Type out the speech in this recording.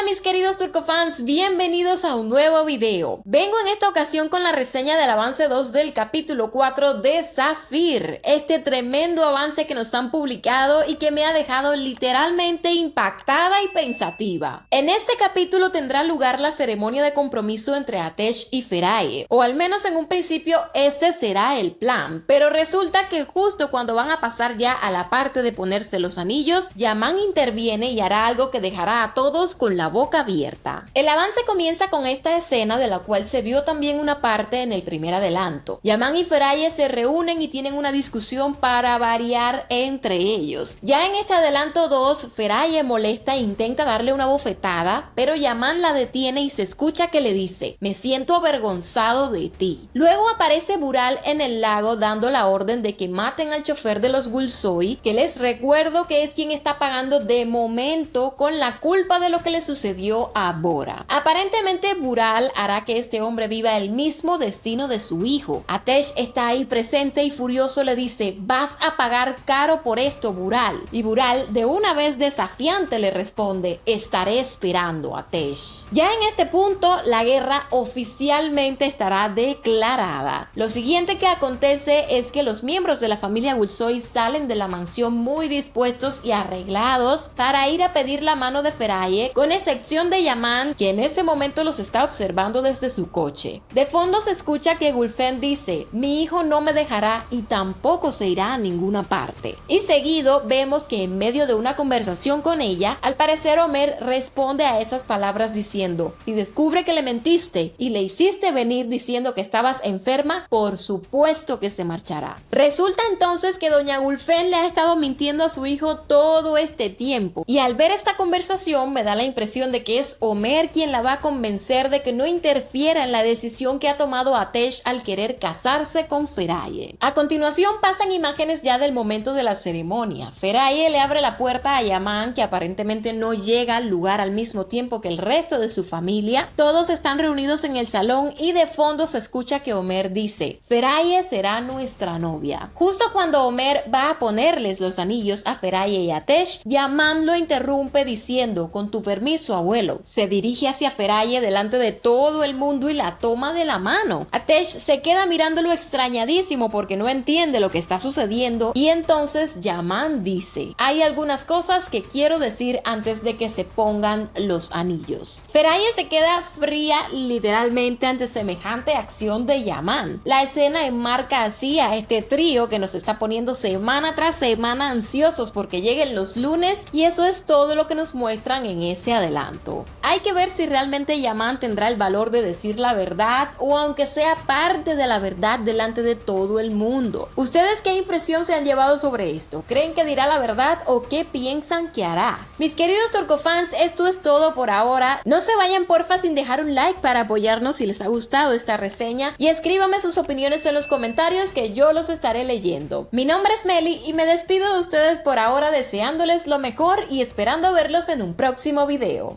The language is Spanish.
mis queridos turcofans, bienvenidos a un nuevo video. Vengo en esta ocasión con la reseña del avance 2 del capítulo 4 de Zafir, este tremendo avance que nos han publicado y que me ha dejado literalmente impactada y pensativa. En este capítulo tendrá lugar la ceremonia de compromiso entre Atesh y Feraye, o al menos en un principio ese será el plan, pero resulta que justo cuando van a pasar ya a la parte de ponerse los anillos, Yaman interviene y hará algo que dejará a todos con la boca abierta. El avance comienza con esta escena de la cual se vio también una parte en el primer adelanto. Yaman y Feraye se reúnen y tienen una discusión para variar entre ellos. Ya en este adelanto 2, Feraye molesta e intenta darle una bofetada, pero Yaman la detiene y se escucha que le dice: "Me siento avergonzado de ti". Luego aparece Bural en el lago dando la orden de que maten al chofer de los Gulsoi, que les recuerdo que es quien está pagando de momento con la culpa de lo que le sucedió a Bora. Aparentemente Bural hará que este hombre viva el mismo destino de su hijo. Atesh está ahí presente y furioso le dice: "Vas a pagar caro por esto, Bural". Y Bural de una vez desafiante le responde: "Estaré esperando, Atesh". Ya en este punto la guerra oficialmente estará declarada. Lo siguiente que acontece es que los miembros de la familia Gulsoi salen de la mansión muy dispuestos y arreglados para ir a pedir la mano de Feraye, con excepción de Yaman, que en ese momento los está observando desde su coche. De fondo se escucha que Gulfen dice: "Mi hijo no me dejará y tampoco se irá a ninguna parte". Y seguido vemos que en medio de una conversación con ella, al parecer Omer responde a esas palabras diciendo: "Si descubre que le mentiste y le hiciste venir diciendo que estabas enferma, por supuesto que se marchará". Resulta entonces que doña Gulfen le ha estado mintiendo a su hijo todo este tiempo, y al ver esta conversación me da la impresión de que es Omer quien la va a convencer de que no interfiera en la decisión que ha tomado Atesh al querer casarse con Feraye. A continuación pasan imágenes ya del momento de la ceremonia. Feraye le abre la puerta a Yaman, que aparentemente no llega al lugar al mismo tiempo que el resto de su familia. Todos están reunidos en el salón y de fondo se escucha que Omer dice: "Feraye será nuestra novia". Justo cuando Omer va a ponerles los anillos a Feraye y Atesh, Yaman lo interrumpe diciendo: "Con tu permiso, abuelo". Se dirige hacia Feraye delante de todo el mundo y la toma de la mano. Atesh se queda mirándolo extrañadísimo porque no entiende lo que está sucediendo, y entonces Yaman dice: "Hay algunas cosas que quiero decir antes de que se pongan los anillos". Feraye se queda fría literalmente ante semejante acción de Yaman. La escena enmarca así a este trío que nos está poniendo semana tras semana ansiosos porque lleguen los lunes, y eso es todo lo que nos muestran en ese adelanto. Hay que ver si realmente Yaman tendrá el valor de decir la verdad, o aunque sea parte de la verdad delante de todo el mundo. ¿Ustedes qué impresión se han llevado sobre esto? ¿Creen que dirá la verdad o qué piensan que hará? Mis queridos turcofans, esto es todo por ahora. No se vayan porfa sin dejar un like para apoyarnos si les ha gustado esta reseña, y escríbanme sus opiniones en los comentarios que yo los estaré leyendo. Mi nombre es Meli y me despido de ustedes por ahora deseándoles lo mejor y esperando verlos en un próximo video.